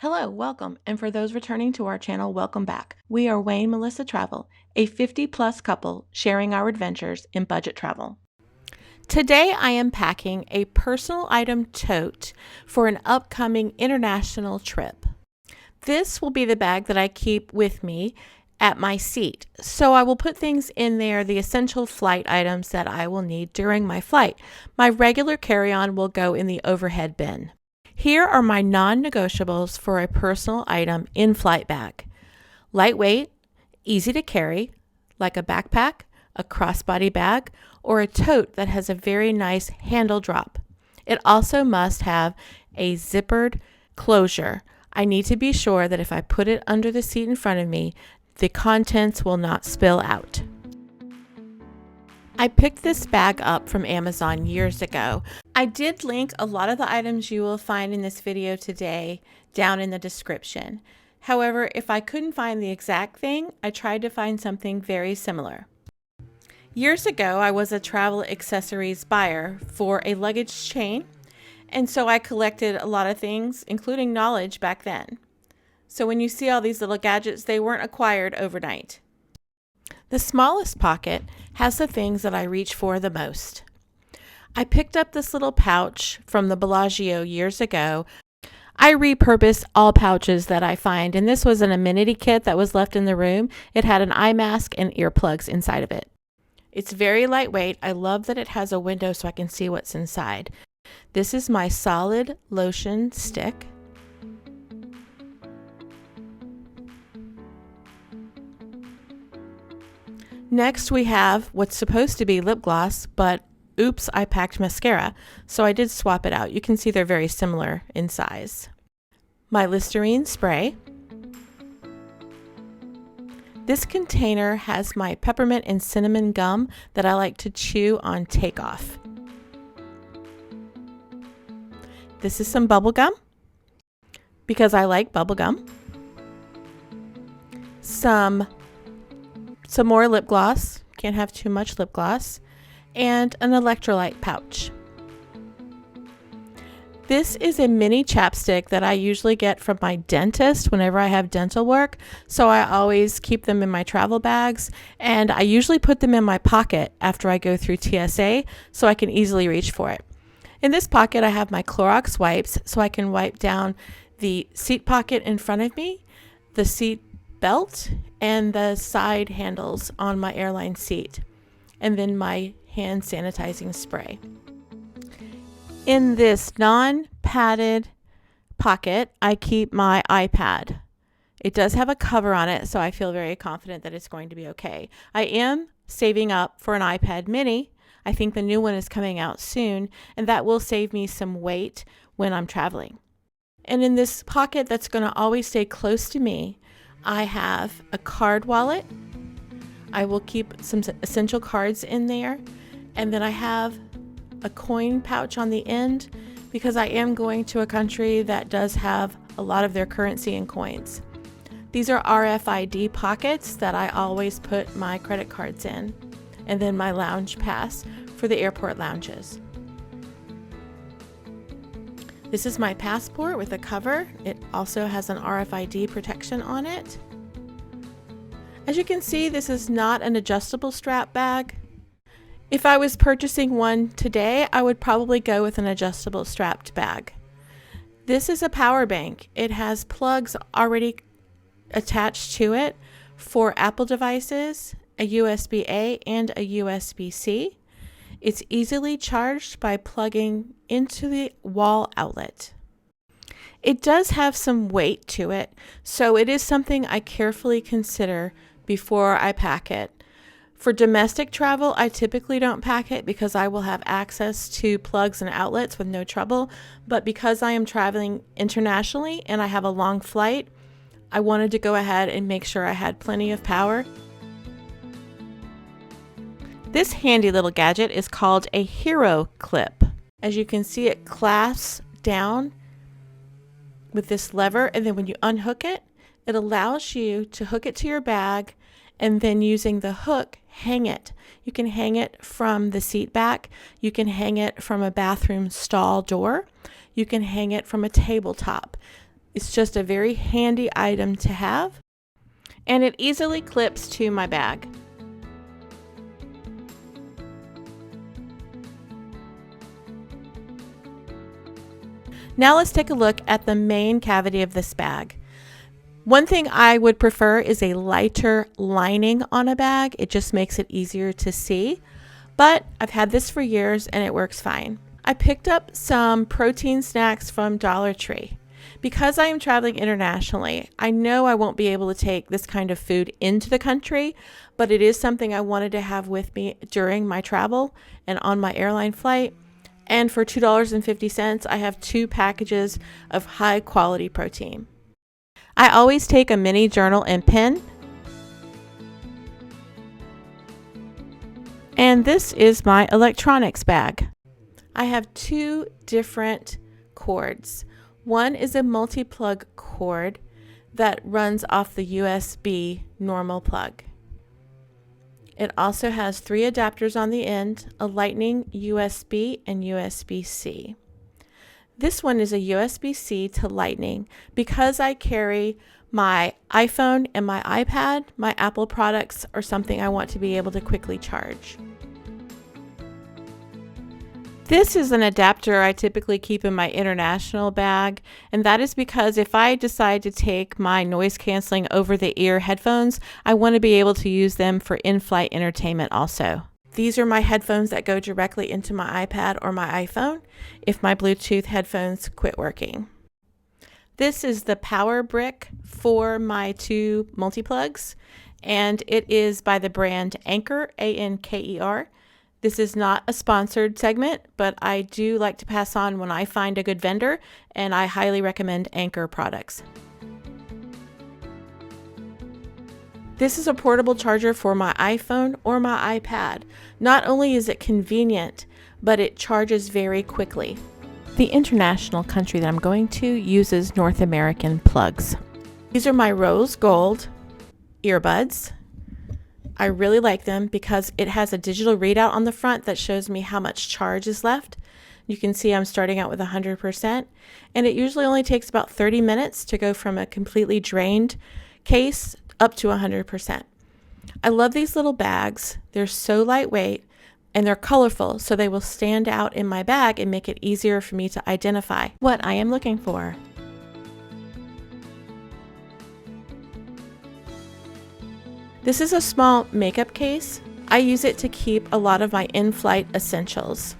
Hello, welcome, and for those returning to our channel, welcome back. We are Wayne Melissa Travel, a 50-plus couple sharing our adventures in budget travel. Today I am packing a personal item tote for an upcoming international trip. This will be the bag that I keep with me at my seat, so I will put things in there, the essential flight items that I will need during my flight. My regular carry-on will go in the overhead bin. Here are my non-negotiables for a personal item in-flight bag. Lightweight, easy to carry, like a backpack, a crossbody bag, or a tote that has a very nice handle drop. It also must have a zippered closure. I need to be sure that if I put it under the seat in front of me, the contents will not spill out. I picked this bag up from Amazon years ago. I did link a lot of the items you will find in this video today down in the description. However, if I couldn't find the exact thing, I tried to find something very similar. Years ago, I was a travel accessories buyer for a luggage chain, and so I collected a lot of things, including knowledge back then. So when you see all these little gadgets, they weren't acquired overnight. The smallest pocket has the things that I reach for the most. I picked up this little pouch from the Bellagio years ago. I repurpose all pouches that I find, and this was an amenity kit that was left in the room. It had an eye mask and earplugs inside of it. It's very lightweight. I love that it has a window so I can see what's inside. This is my solid lotion stick. Next, we have what's supposed to be lip gloss, but oops, I packed mascara, so I did swap it out. You can see they're very similar in size. My Listerine spray. This container has my peppermint and cinnamon gum that I like to chew on takeoff. This is some bubble gum, because I like bubble gum. Some more lip gloss, can't have too much lip gloss, and an electrolyte pouch. This is a mini chapstick that I usually get from my dentist whenever I have dental work, so I always keep them in my travel bags, and I usually put them in my pocket after I go through TSA so I can easily reach for it. In this pocket I have my Clorox wipes so I can wipe down the seat pocket in front of me, the seat belt, and the side handles on my airline seat, and then my hand sanitizing spray. In this non-padded pocket, I keep my iPad. It does have a cover on it, so I feel very confident that it's going to be okay. I am saving up for an iPad mini. I think the new one is coming out soon, and that will save me some weight when I'm traveling. And in this pocket that's going to always stay close to me, I have a card wallet. I will keep some essential cards in there. And then I have a coin pouch on the end because I am going to a country that does have a lot of their currency in coins. These are RFID pockets that I always put my credit cards in. And then my lounge pass for the airport lounges. This is my passport with a cover. It also has an RFID protection on it. As you can see, this is not an adjustable strap bag. If I was purchasing one today, I would probably go with an adjustable strapped bag. This is a power bank. It has plugs already attached to it for Apple devices, a USB-A and a USB-C. It's easily charged by plugging into the wall outlet. It does have some weight to it, so it is something I carefully consider before I pack it. For domestic travel, I typically don't pack it because I will have access to plugs and outlets with no trouble, but because I am traveling internationally and I have a long flight, I wanted to go ahead and make sure I had plenty of power. This handy little gadget is called a hero clip. As you can see, it clasps down with this lever, and then when you unhook it, it allows you to hook it to your bag and then using the hook, hang it. You can hang it from the seat back. You can hang it from a bathroom stall door. You can hang it from a tabletop. It's just a very handy item to have, and it easily clips to my bag. Now let's take a look at the main cavity of this bag. One thing I would prefer is a lighter lining on a bag. It just makes it easier to see, but I've had this for years and it works fine. I picked up some protein snacks from Dollar Tree. Because I am traveling internationally, I know I won't be able to take this kind of food into the country, but it is something I wanted to have with me during my travel and on my airline flight. And for $2.50, I have 2 packages of high quality protein. I always take a mini journal and pen. And this is my electronics bag. I have 2 different cords. One is a multi-plug cord that runs off the USB normal plug. It also has 3 adapters on the end, a Lightning, USB, and USB-C. This one is a USB-C to Lightning. Because I carry my iPhone and my iPad, my Apple products are something I want to be able to quickly charge. This is an adapter I typically keep in my international bag, and that is because if I decide to take my noise canceling over-the-ear headphones, I want to be able to use them for in-flight entertainment also. These are my headphones that go directly into my iPad or my iPhone if my Bluetooth headphones quit working. This is the power brick for my 2 multi-plugs, and it is by the brand Anker, A-N-K-E-R. This is not a sponsored segment, but I do like to pass on when I find a good vendor, and I highly recommend Anker products. This is a portable charger for my iPhone or my iPad. Not only is it convenient, but it charges very quickly. The international country that I'm going to uses North American plugs. These are my rose gold earbuds. I really like them because it has a digital readout on the front that shows me how much charge is left. You can see I'm starting out with 100%, and it usually only takes about 30 minutes to go from a completely drained case up to 100%. I love these little bags. They're so lightweight and they're colorful, so they will stand out in my bag and make it easier for me to identify what I am looking for. This is a small makeup case. I use it to keep a lot of my in-flight essentials.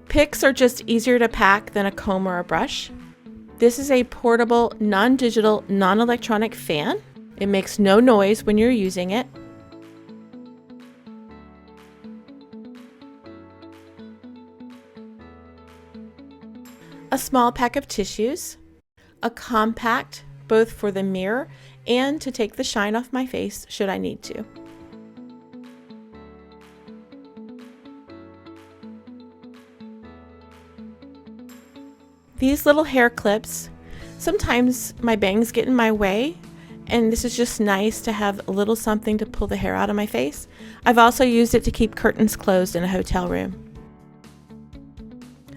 Picks are just easier to pack than a comb or a brush. This is a portable, non-digital, non-electronic fan. It makes no noise when you're using it. A small pack of tissues. A compact, both for the mirror and to take the shine off my face should I need to. These little hair clips, sometimes my bangs get in my way, and this is just nice to have a little something to pull the hair out of my face. I've also used it to keep curtains closed in a hotel room.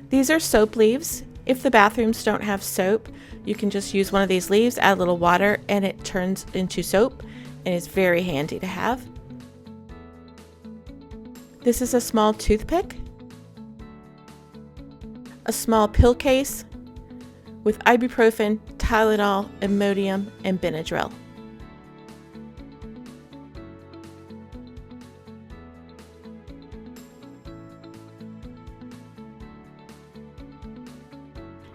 These are soap leaves. If the bathrooms don't have soap, you can just use one of these leaves, add a little water, and it turns into soap, and it's very handy to have. This is a small toothpick, a small pill case with ibuprofen, Tylenol, Imodium, and Benadryl.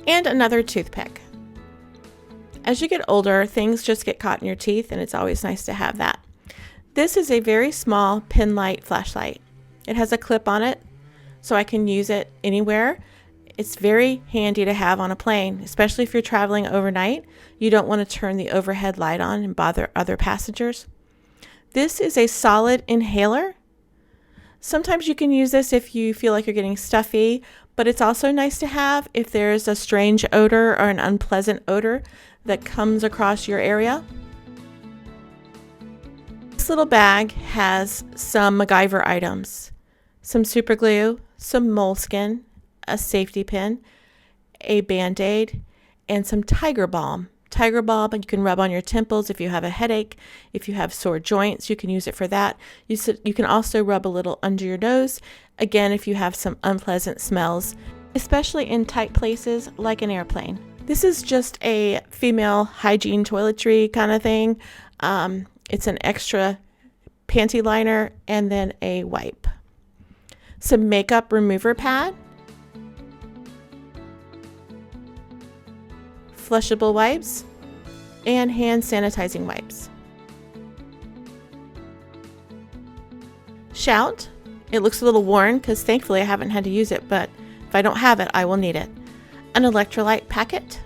And another toothpick. As you get older, things just get caught in your teeth, and it's always nice to have that. This is a very small pin light flashlight. It has a clip on it, so I can use it anywhere. It's very handy to have on a plane, especially if you're traveling overnight. You don't want to turn the overhead light on and bother other passengers. This is a solid inhaler. Sometimes you can use this if you feel like you're getting stuffy, but it's also nice to have if there's a strange odor or an unpleasant odor that comes across your area. This little bag has some MacGyver items, some super glue, some moleskin, a safety pin, a Band-Aid, and some Tiger Balm. Tiger Balm you can rub on your temples if you have a headache. If you have sore joints, you can use it for that. You can also rub a little under your nose, again, if you have some unpleasant smells, especially in tight places like an airplane. This is just a female hygiene toiletry kind of thing. It's an extra panty liner and then a wipe. Some makeup remover pad, flushable wipes, and hand sanitizing wipes. Shout. It looks a little worn because thankfully I haven't had to use it, but if I don't have it, I will need it. An electrolyte packet.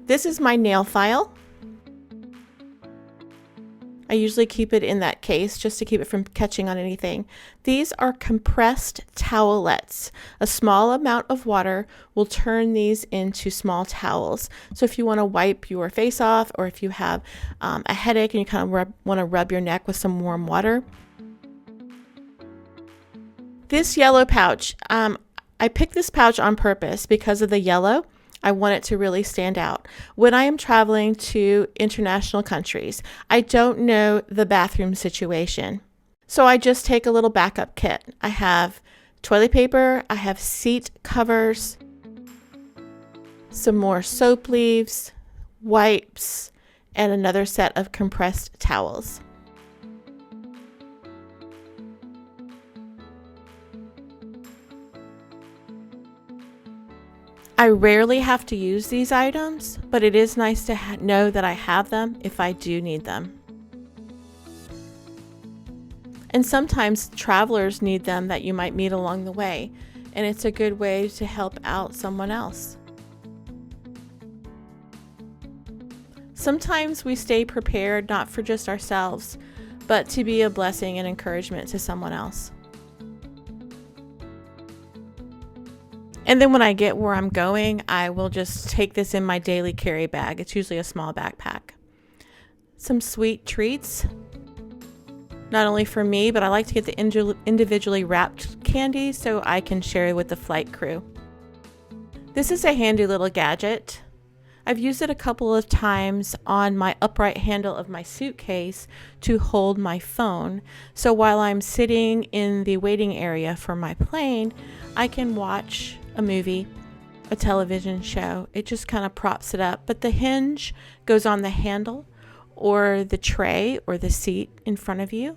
This is my nail file. I usually keep it in that case just to keep it from catching on anything. These are compressed towelettes. A small amount of water will turn these into small towels. So if you want to wipe your face off, or if you have a headache and you kind of want to rub your neck with some warm water. This yellow pouch, I picked this pouch on purpose because of the yellow. I want it to really stand out. When I am traveling to international countries, I don't know the bathroom situation. So I just take a little backup kit. I have toilet paper, I have seat covers, some more soap leaves, wipes, and another set of compressed towels. I rarely have to use these items, but it is nice to know that I have them if I do need them. And sometimes travelers need them that you might meet along the way, and it's a good way to help out someone else. Sometimes we stay prepared not for just ourselves, but to be a blessing and encouragement to someone else. And then when I get where I'm going, I will just take this in my daily carry bag. It's usually a small backpack. Some sweet treats, not only for me, but I like to get the individually wrapped candy so I can share with the flight crew. This is a handy little gadget. I've used it a couple of times on my upright handle of my suitcase to hold my phone. So while I'm sitting in the waiting area for my plane, I can watch a movie, a television show. It just kind of props it up. But the hinge goes on the handle or the tray or the seat in front of you.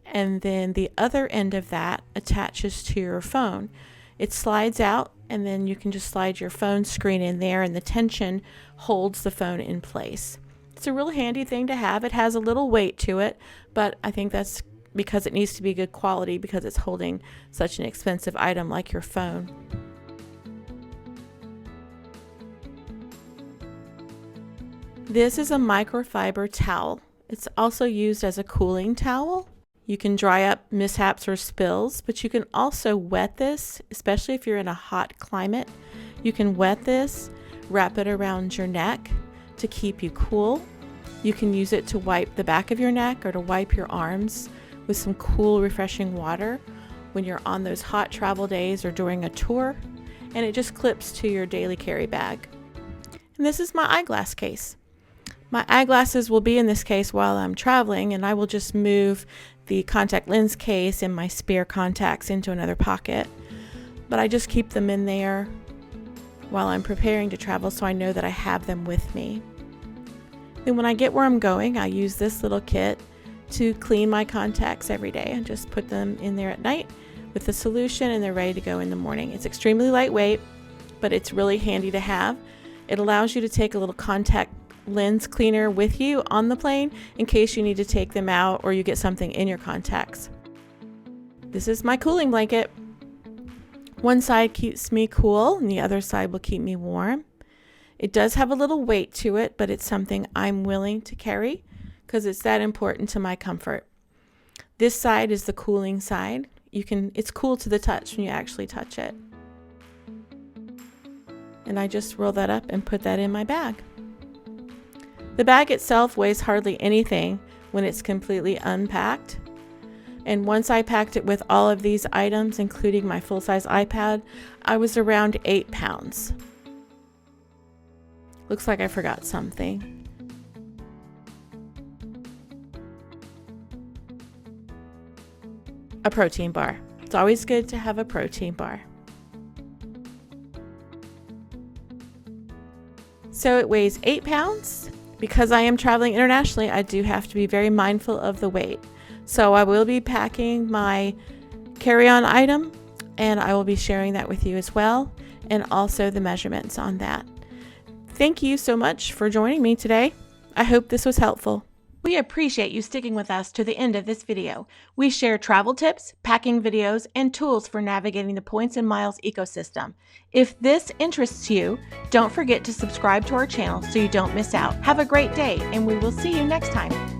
And then the other end of that attaches to your phone. It slides out, and then you can just slide your phone screen in there, and the tension holds the phone in place. It's a real handy thing to have. It has a little weight to it, but I think that's because it needs to be good quality because it's holding such an expensive item like your phone. This is a microfiber towel. It's also used as a cooling towel. You can dry up mishaps or spills, but you can also wet this, especially if you're in a hot climate. You can wet this, wrap it around your neck to keep you cool. You can use it to wipe the back of your neck or to wipe your arms with some cool, refreshing water when you're on those hot travel days or during a tour. And it just clips to your daily carry bag. And this is my eyeglass case. My eyeglasses will be in this case while I'm traveling, and I will just move the contact lens case and my spare contacts into another pocket. But I just keep them in there while I'm preparing to travel so I know that I have them with me. Then when I get where I'm going, I use this little kit to clean my contacts every day. I just put them in there at night with the solution, and they're ready to go in the morning. It's extremely lightweight, but it's really handy to have. It allows you to take a little contact lens cleaner with you on the plane in case you need to take them out or you get something in your contacts. This is my cooling blanket. One side keeps me cool and the other side will keep me warm. It does have a little weight to it, but it's something I'm willing to carry because it's that important to my comfort. This side is the cooling side. It's cool to the touch when you actually touch it. And I just roll that up and put that in my bag. The bag itself weighs hardly anything when it's completely unpacked, And once I packed it with all of these items, including my full-size iPad, I was around 8 pounds. Looks like I forgot something. A protein bar. It's always good to have a protein bar. So it weighs 8 pounds. Because I am traveling internationally, I do have to be very mindful of the weight. So I will be packing my carry-on item, and I will be sharing that with you as well, and also the measurements on that. Thank you so much for joining me today. I hope this was helpful. We appreciate you sticking with us to the end of this video. We share travel tips, packing videos, and tools for navigating the points and miles ecosystem. If this interests you, don't forget to subscribe to our channel so you don't miss out. Have a great day, and we will see you next time.